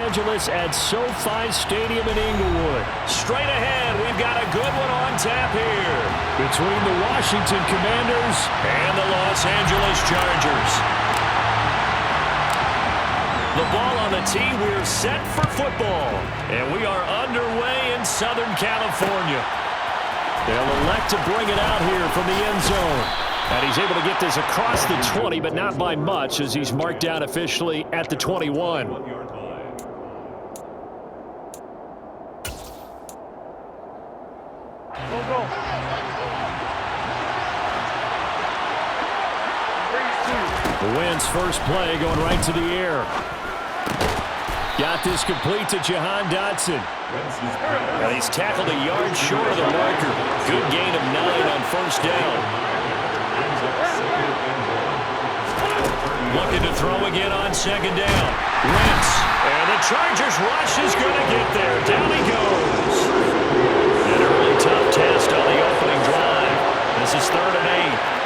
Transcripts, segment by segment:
Angeles at SoFi Stadium in Inglewood. Straight ahead, we've got a good one on tap here between the Washington Commanders and the Los Angeles Chargers. The ball on the tee, we're set for football. And we are underway in Southern California. They'll elect to bring it out here from the end zone. And he's able to get this across the 20, but not by much, as he's marked down officially at the 21. The Wentz first play going right to the air. Got this complete to Jahan Dotson. And he's tackled a yard short of the marker. Good gain of 9 on first down. Looking to throw again on second down. Wentz. And the Chargers rush is going to get there. Down he goes. An early tough test on the opening drive. This is 3rd and 8.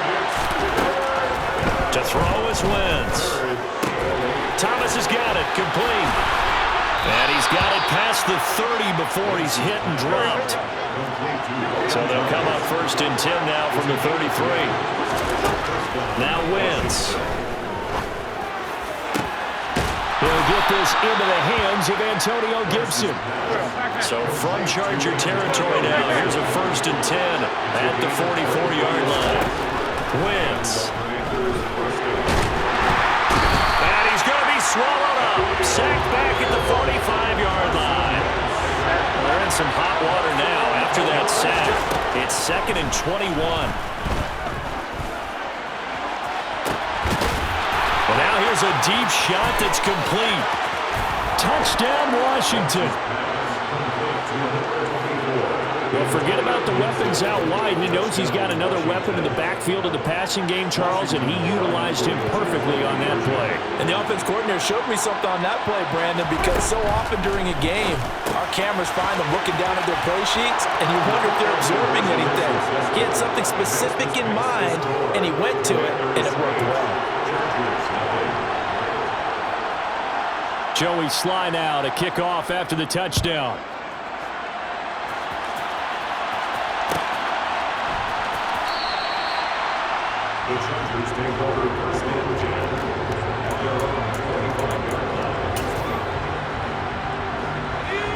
To throw is Wentz. Thomas has got it. Complete. And he's got it past the 30 before he's hit and dropped. So they'll come up 1st and 10 now from the 33. Now Wentz. He'll get this into the hands of Antonio Gibson. So from Charger territory now, here's a 1st and 10 at the 44-yard line. Wentz. And he's going to be swallowed up. Sacked back at the 45-yard line. They're in some hot water now after that sack. It's 2nd and 21. Well, now here's a deep shot that's complete. Touchdown, Washington. Well, forget about the weapons out wide. He knows he's got another weapon in the backfield of the passing game, Charles, and he utilized him perfectly on that play. And the offense coordinator showed me something on that play, Brandon, because so often during a game, our cameras find them looking down at their play sheets, and you wonder if they're absorbing anything. He had something specific in mind, and he went to it, and it worked well. Joey Sly now to kick off after the touchdown.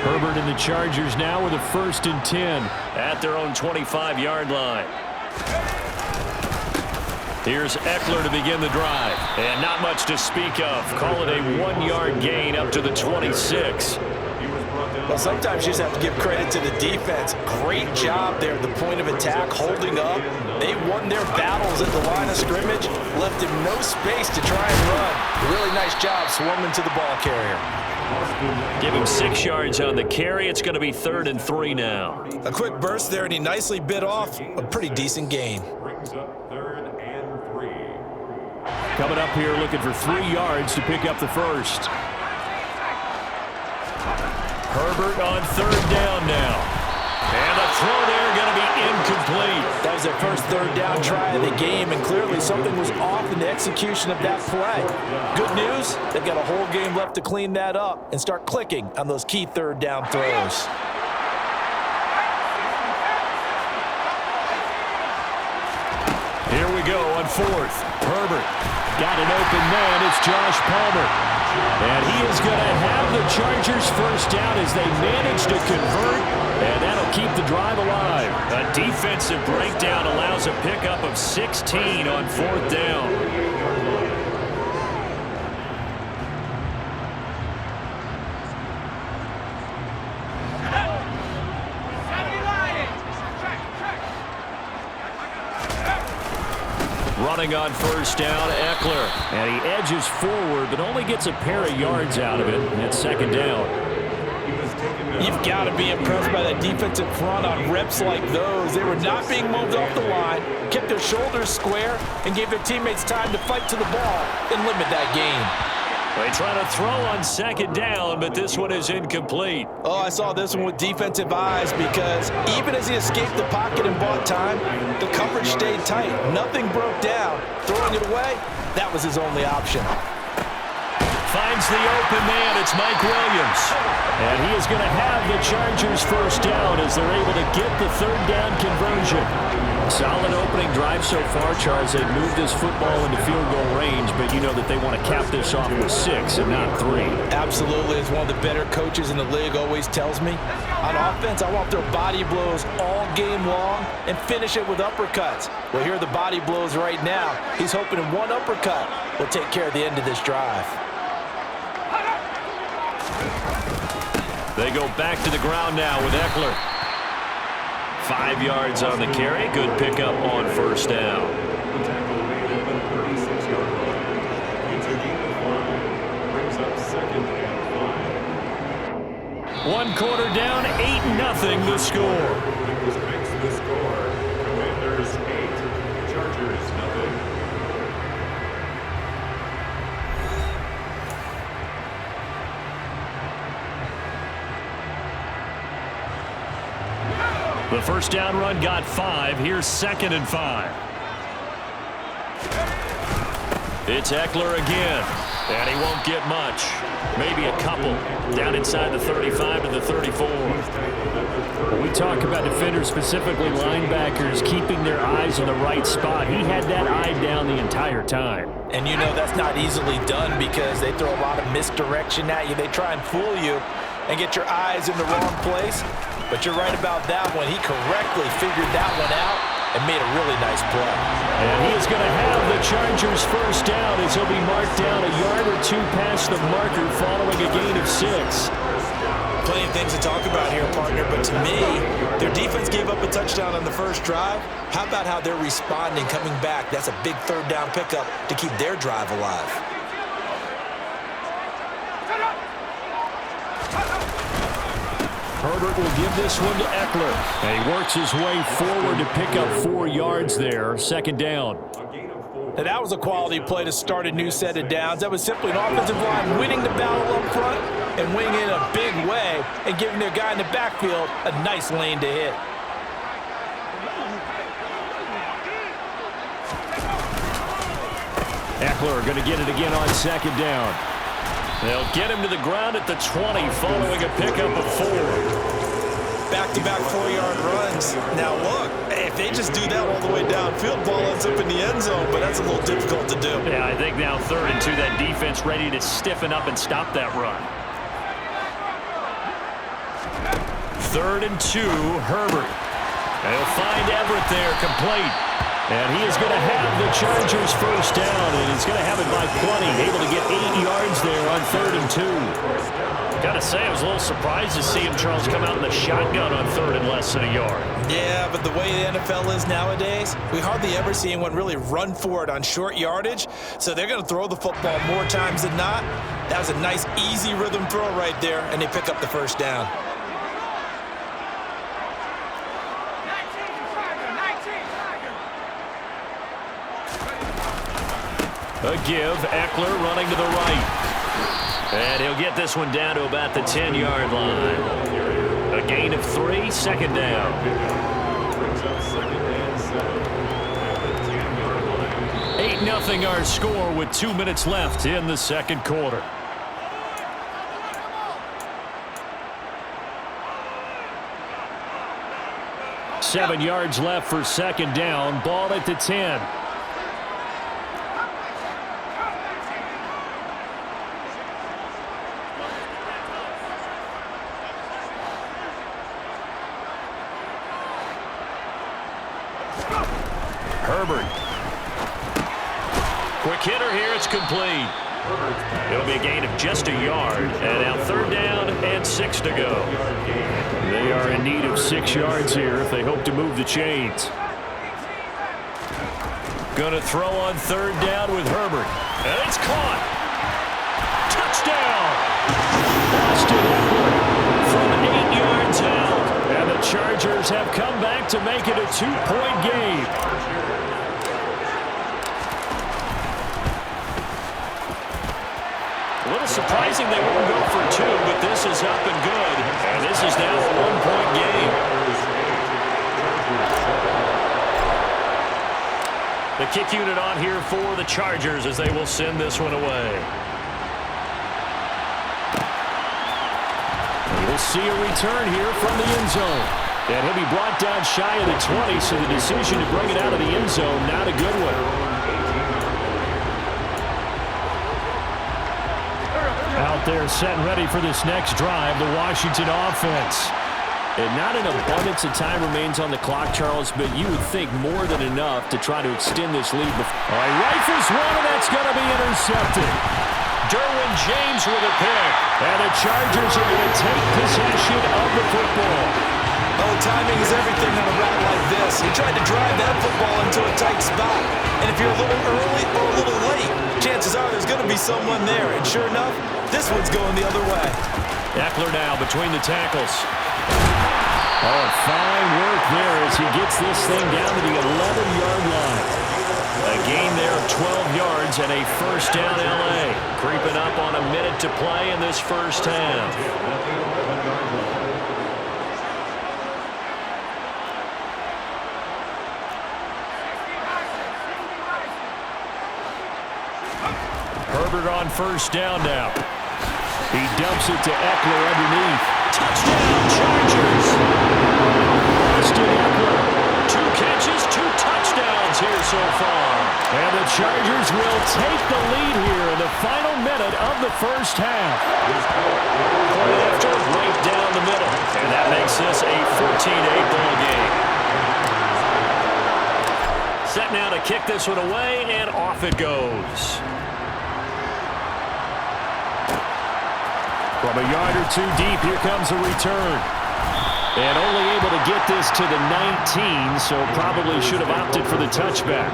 Herbert and the Chargers now with a 1st and 10 at their own 25-yard line. Here's Eckler to begin the drive. And not much to speak of. Call it a 1-yard gain up to the 26. Well, sometimes you just have to give credit to the defense. Great job there at the point of attack, holding up. They won their battles at the line of scrimmage, left him no space to try and run. Really nice job swarming to the ball carrier. Give him 6 yards on the carry. It's going to be 3rd and 3 now. A quick burst there, and he nicely bit off a pretty decent gain. Coming up here looking for 3 yards to pick up the first. Herbert on 3rd down now. And a throw there going to be incomplete. That was their first 3rd down try of the game, and clearly something was off in the execution of that play. Good news, they've got a whole game left to clean that up and start clicking on those key 3rd down throws. Here we go on 4th. Herbert got an open man. It's Josh Palmer. And he is going to have the Chargers first down as they manage to convert, and that'll keep the drive alive. A defensive breakdown allows a pickup of 16 on 4th down. Running on first down, Eckler. And he edges forward, but only gets a pair of yards out of it. And it's 2nd down. You've got to be impressed by that defensive front on reps like those. They were not being moved off the line, kept their shoulders square, and gave their teammates time to fight to the ball and limit that gain. They try to throw on 2nd down, but this one is incomplete. Oh, I saw this one with defensive eyes because even as he escaped the pocket and bought time, the coverage stayed tight. Nothing broke down. Throwing it away, that was his only option. finds the open man. It's Mike Williams. And he is going to have the Chargers first down as they're able to get the third down conversion. Solid opening drive so far, Charles. They've moved this football into field goal range, but you know that they want to cap this off with 6 and not 3. Absolutely. As one of the better coaches in the league always tells me, on offense, I want their body blows all game long and finish it with uppercuts. Well, here are the body blows right now. He's hoping in one uppercut will take care of the end of this drive. They go back to the ground now with Eckler. 5 yards on the carry. Good pickup on first down. One quarter down, 8-0 the score. Commanders 8, Chargers 0. The first down run got 5. Here's 2nd and 5. It's Eckler again, and he won't get much. Maybe a couple. Down inside the 35 to the 34. When we talk about defenders, specifically linebackers, keeping their eyes in the right spot, he had that eye down the entire time. And you know that's not easily done because they throw a lot of misdirection at you. They try and fool you and get your eyes in the wrong place. But you're right about that one. He correctly figured that one out and made a really nice play. And he is going to have the Chargers first down as he'll be marked down a yard or 2 past the marker following a gain of 6. Plenty of things to talk about here, partner, but to me, their defense gave up a touchdown on the first drive. How about how they're responding, coming back? That's a big third down pickup to keep their drive alive. Herbert will give this one to Eckler. And he works his way forward to pick up 4 yards there. 2nd down. Now, that was a quality play to start a new set of downs. That was simply an offensive line winning the battle up front and winning in a big way and giving their guy in the backfield a nice lane to hit. Eckler going to get it again on 2nd down. They'll get him to the ground at the 20 following a pickup of 4. Back-to-back 4-yard runs. Now, look, if they just do that all the way downfield, ball ends up in the end zone, but that's a little difficult to do. Yeah, I think now 3rd and 2, that defense ready to stiffen up and stop that run. 3rd and 2, Herbert. They'll find Everett there, complete. And he is going to have the Chargers first down, and he's going to have it by plenty, able to get 8 yards there on 3rd and 2. Got to say, I was a little surprised to see him, Charles, come out in the shotgun on 3rd and less than a yard. Yeah, but the way the NFL is nowadays, we hardly ever see anyone really run for it on short yardage, so they're going to throw the football more times than not. That was a nice, easy rhythm throw right there, and they pick up the first down. A give, Eckler running to the right. And he'll get this one down to about the 10-yard line. A gain of 3, 2nd down. 8-0 our score with 2 minutes left in the 2nd quarter. Seven yards left for 2nd down. Ball at the 10. Herbert. Quick hitter here. It's complete. It'll be a gain of just a yard. And now 3rd down and 6 to go. They are in need of 6 yards here if they hope to move the chains. Going to throw on 3rd down with Herbert. And it's caught. Touchdown. Austin Eckler from 8 yards out. And the Chargers have come back to make it a 2-point game. A little surprising they won't go for 2, but this is up and good. And this is now a 1-point game. The kick unit on here for the Chargers as they will send this one away. We'll see a return here from the end zone. And he'll be brought down shy of the 20, so the decision to bring it out of the end zone, not a good one. Out there set and ready for this next drive, the Washington offense. And not an abundance of time remains on the clock, Charles, but you would think more than enough to try to extend this lead. All right, rifles one, and that's going to be intercepted. Derwin James with a pick. And the Chargers are going to take possession of the football. Oh, timing is everything on a route like this. He tried to drive that football into a tight spot. And if you're a little early or a little late, chances are there's going to be someone there. And sure enough, this one's going the other way. Eckler now between the tackles. Oh, fine work there as he gets this thing down to the 11-yard line. A gain there of 12 yards and a first down L.A. Creeping up on a minute to play in this first half. Herbert on first down now. He dumps it to Eckler underneath. Touchdown, Chargers! Austin Eckler. 2 catches, 2 touchdowns here so far. And the Chargers will take the lead here in the final minute of the first half. Point after, right down the middle. And that makes this a 14-8 ball game. Set now to kick this one away, and off it goes. From a yard or 2 deep, here comes a return. And only able to get this to the 19, so probably should have opted for the touchback.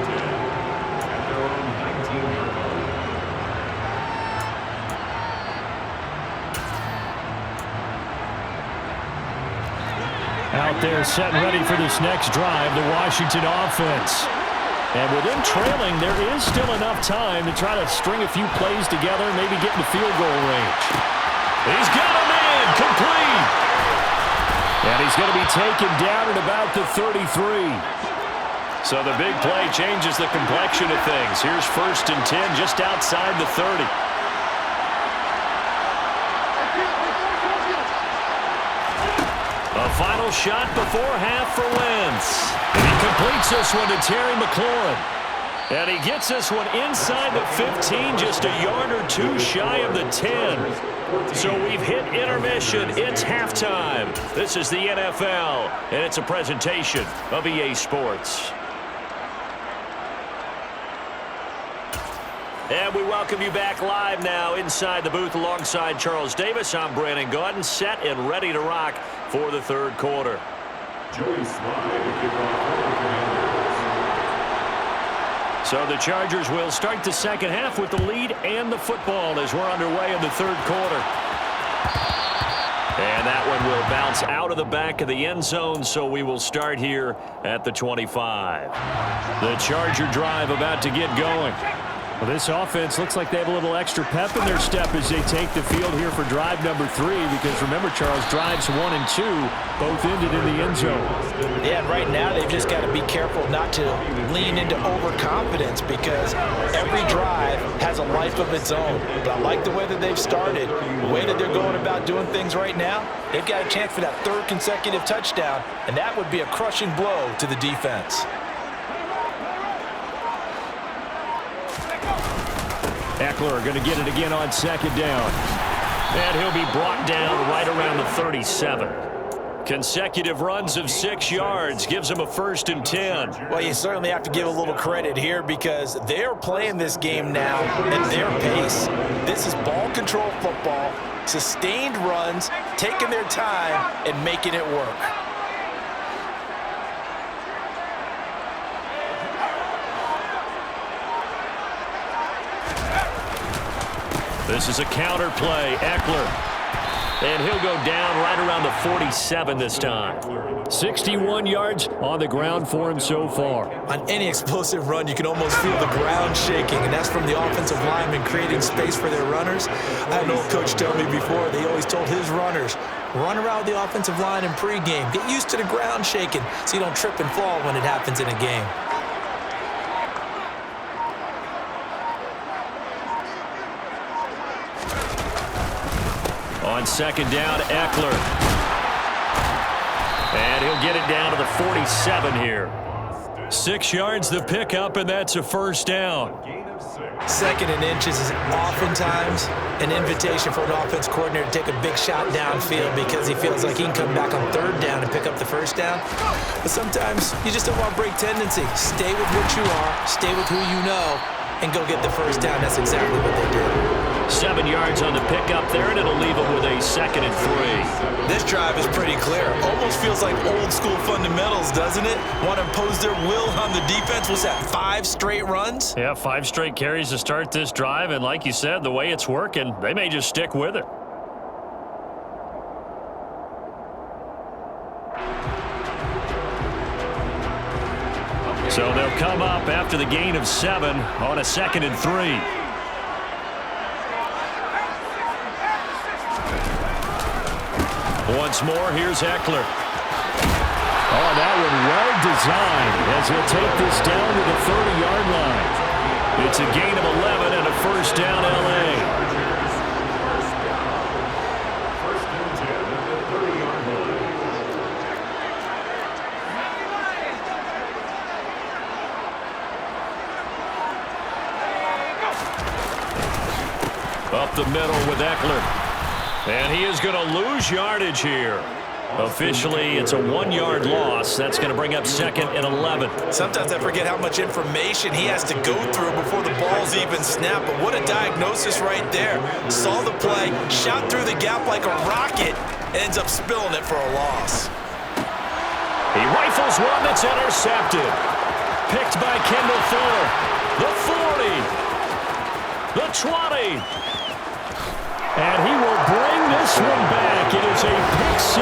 Out there set and ready for this next drive, the Washington offense. And with them trailing, there is still enough time to try to string a few plays together, maybe get in the field goal range. He's got him in, complete. And he's going to be taken down at about the 33. So the big play changes the complexion of things. Here's 1st and 10 just outside the 30. A final shot before half for Wentz. And he completes this one to Terry McLaurin. And he gets this one inside the 15, just a yard or 2 shy of the 10. So we've hit intermission. It's halftime. This is the NFL, and it's a presentation of EA Sports. And we welcome you back live now inside the booth alongside Charles Davis. I'm Brandon Gaudin, set and ready to rock for the third quarter. Joey Slye to kick off. So the Chargers will start the second half with the lead and the football as we're underway in the third quarter. And that one will bounce out of the back of the end zone, so we will start here at the 25. The Charger drive about to get going. Well, this offense looks like they have a little extra pep in their step as they take the field here for drive number 3, because remember, Charles, drives 1 and 2 both ended in the end zone. Yeah, right now they've just got to be careful not to lean into overconfidence, because every drive has a life of its own. But I like the way that they've started, the way that they're going about doing things right now. They've got a chance for that 3rd consecutive touchdown, and that would be a crushing blow to the defense. Eckler going to get it again on 2nd down. And he'll be brought down right around the 37. Consecutive runs of 6 yards gives him a 1st and 10. Well, you certainly have to give a little credit here, because they're playing this game now at their pace. This is ball control football, sustained runs, taking their time and making it work. This is a counter play, Eckler. And he'll go down right around the 47 this time. 61 yards on the ground for him so far. On any explosive run, you can almost feel the ground shaking, and that's from the offensive linemen creating space for their runners. I had an old coach tell me before, they always told his runners, run around the offensive line in pregame. Get used to the ground shaking so you don't trip and fall when it happens in a game. On on second down, Eckler. And he'll get it down to the 47 here. 6 yards the pickup, and that's a first down. 2nd and inches is oftentimes an invitation for an offense coordinator to take a big shot downfield because he feels like he can come back on 3rd down and pick up the first down. But sometimes you just don't want to break tendency. Stay with what you are, stay with who you know, and go get the first down. That's exactly what they did. 7 yards on the pickup there, and it'll leave them with a 2nd and 3. This drive is pretty clear. Almost feels like old school fundamentals, doesn't it? Want to impose their will on the defense. Was that 5 straight runs? Yeah, 5 straight carries to start this drive, and like you said, the way it's working, they may just stick with it. So they'll come up after the gain of 7 on a 2nd and 3. Once more, here's Eckler. Oh, that one well designed as he'll take this down to the 30-yard line. It's a gain of 11 and a first down, L.A. First and 10 at the 30-yard line. Up the middle with Eckler. And he is going to lose yardage here. Officially, it's a 1-yard loss. That's going to bring up 2nd and 11. Sometimes I forget how much information he has to go through before the ball's even snapped. But what a diagnosis right there. Saw the play, shot through the gap like a rocket, ends up spilling it for a loss. He rifles one that's intercepted. Picked by Kendall Fuller. The 40. The 20. And he will bring this one back. It is a pick-6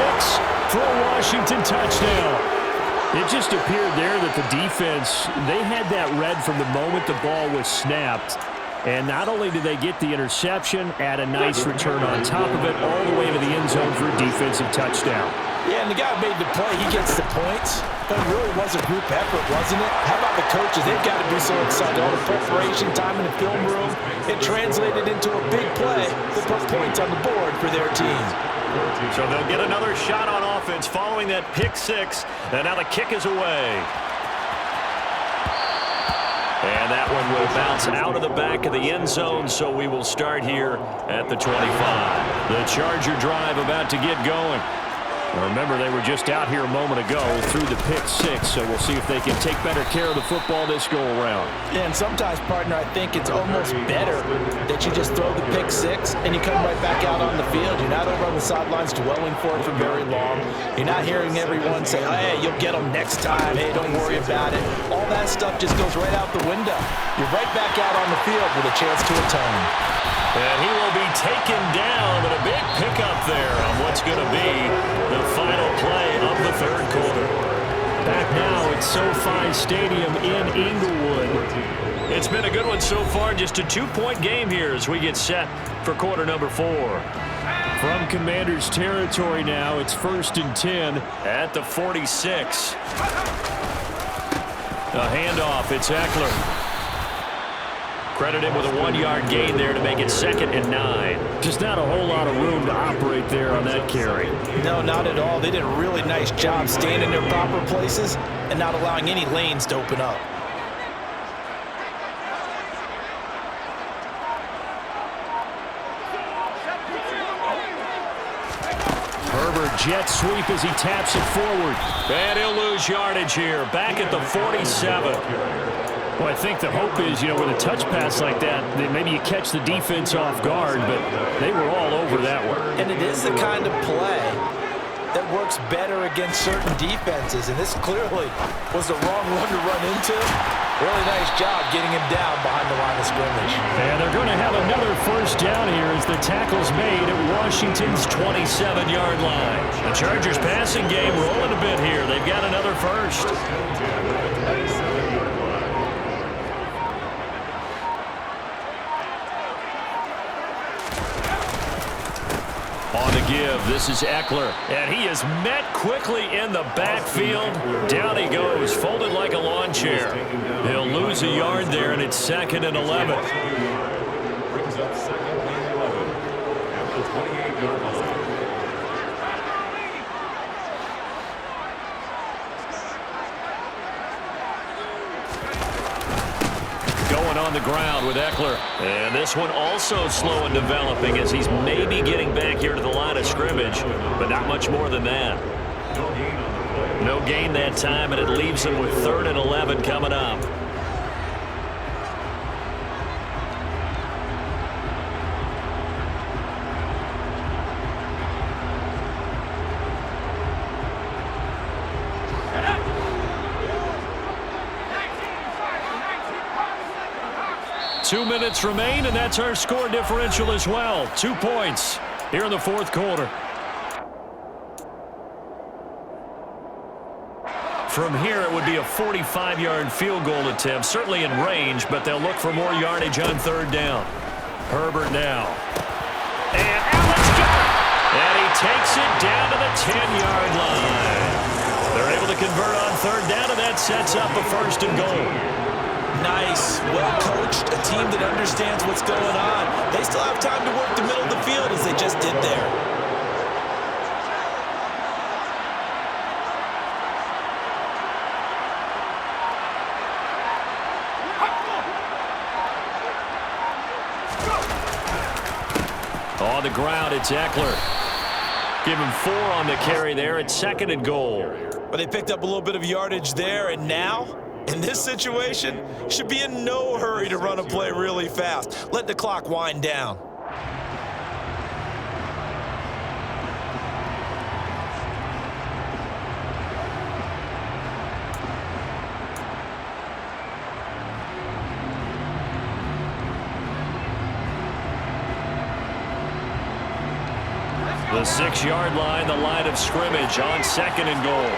for a Washington touchdown. It just appeared there that the defense, they had that read from the moment the ball was snapped. And not only did they get the interception, add a nice return on top of it, all the way to the end zone for a defensive touchdown. Yeah, and the guy made the play. He gets the points. But it really was a group effort, wasn't it? How about the coaches? They've got to be so excited. All the preparation time in the film room, it translated into a big play that put points on the board for their team. So they'll get another shot on offense following that pick-6. And now the kick is away. And that one will bounce out of the back of the end zone, so we will start here at the 25. The Charger drive about to get going. Now remember, they were just out here a moment ago through the pick-6, so we'll see if they can take better care of the football this go-around. Yeah, and sometimes, partner, I think it's almost better that you just throw the pick-6 and you come right back out on the field. You're not over on the sidelines dwelling for it for very long. You're not hearing everyone say, oh, hey, you'll get them next time. Hey, don't worry about it. All that stuff just goes right out the window. You're right back out on the field with a chance to atone. And he will be taken down, but a big pickup there on what's going to be the final play of the 3rd quarter. Back now at SoFi Stadium in Inglewood. It's been a good one so far, just a 2-point game here as we get set for quarter number 4. From Commanders territory now, it's 1st and 10 at the 46. A handoff, it's Eckler. Credited with a 1-yard gain there to make it 2nd and 9. Just not a whole lot of room to operate there on that carry. No, not at all. They did a really nice job staying in their proper places and not allowing any lanes to open up. Herbert jet sweep as he taps it forward. And he'll lose yardage here. Back at the 47. Well, I think the hope is, with a touch pass like that maybe you catch the defense off guard, but they were all over that one. And it is the kind of play that works better against certain defenses, and this clearly was the wrong one to run into. Really nice job getting him down behind the line of scrimmage. And they're going to have another first down here as the tackle's made at Washington's 27-yard line. The Chargers passing game rolling a bit here. They've got another first. On the give, this is Eckler, and he is met quickly in the backfield. Down he goes, folded like a lawn chair. He'll lose a yard there, and it's 2nd and 11. Brings up 2nd and 11 at the 28-yard line. on the ground with Eckler. And this one also slow in developing as he's maybe getting back here to the line of scrimmage, but not much more than that. No gain that time, and it leaves him with 3rd and 11 coming up. Two minutes remain, and that's our score differential as well. 2 points here in the 4th quarter. From here, it would be a 45-yard field goal attempt, certainly in range, but they'll look for more yardage on 3rd down. Herbert now. And Allen's got it! And he takes it down to the 10-yard line. They're able to convert on 3rd down, and that sets up a 1st and goal. Nice, well-coached, a team that understands what's going on. They still have time to work the middle of the field as they just did there. On the ground, it's Eckler. Give him 4 on the carry there. It's 2nd and goal. But they picked up a little bit of yardage there, and now, in this situation, should be in no hurry to run a play really fast. Let the clock wind down. The 6-yard line, the line of scrimmage on 2nd and goal.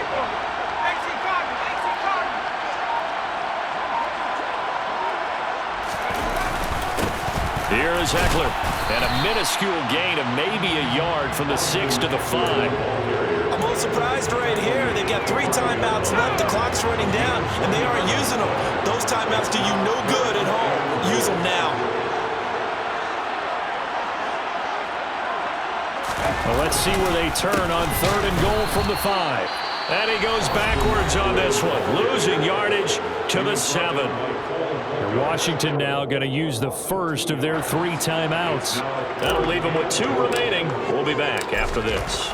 Here is Eckler, and a minuscule gain of maybe a yard from the 6 to the 5. I'm a little surprised right here. They've got 3 timeouts left. The clock's running down, and they aren't using them. Those timeouts do you no good at home. Use them now. Well, let's see where they turn on 3rd and goal from the 5. And he goes backwards on this one, losing yardage to the 7. Washington now going to use the first of their 3 timeouts. That'll leave them with 2 remaining. We'll be back after this.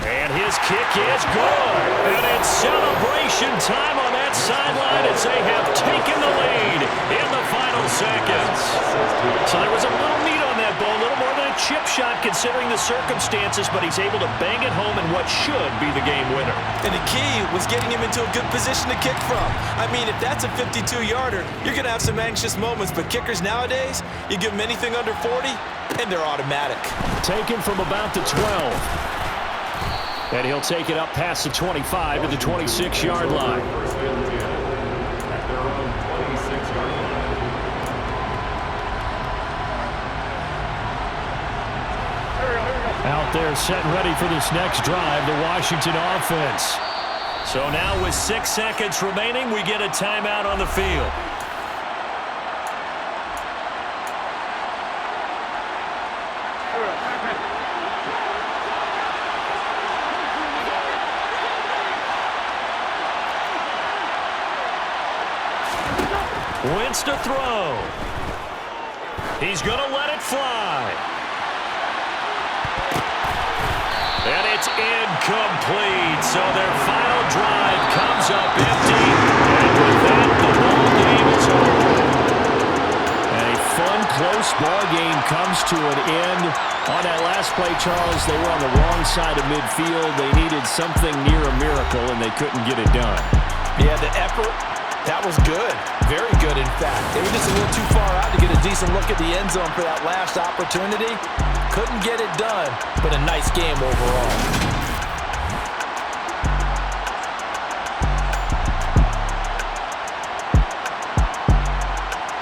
And his kick is good. And it's celebration time on that sideline as they have taken the lead in the final seconds. So there was a little meat on that ball, a little more than a chip shot considering the circumstances, but he's able to bang it home in what should be the game winner. And the key was getting him into a good position to kick from. I mean, if that's a 52-yarder, you're going to have some anxious moments, but kickers nowadays, you give them anything under 40, and they're automatic. Taken from about the 12. And he'll take it up past the 25 to the 26-yard line. Out there set and ready for this next drive, the Washington offense. So now with 6 seconds remaining, we get a timeout on the field. Wentz to throw. He's going to let it fly. And it's incomplete. So their final drive comes up empty. And with that, the ball game is over. And a fun, close ball game comes to an end. On that last play, Charles, they were on the wrong side of midfield. They needed something near a miracle, and they couldn't get it done. Yeah, the effort, that was good. Very good, in fact. They were just a little too far out to get a decent look at the end zone for that last opportunity. Couldn't get it done, but a nice game overall.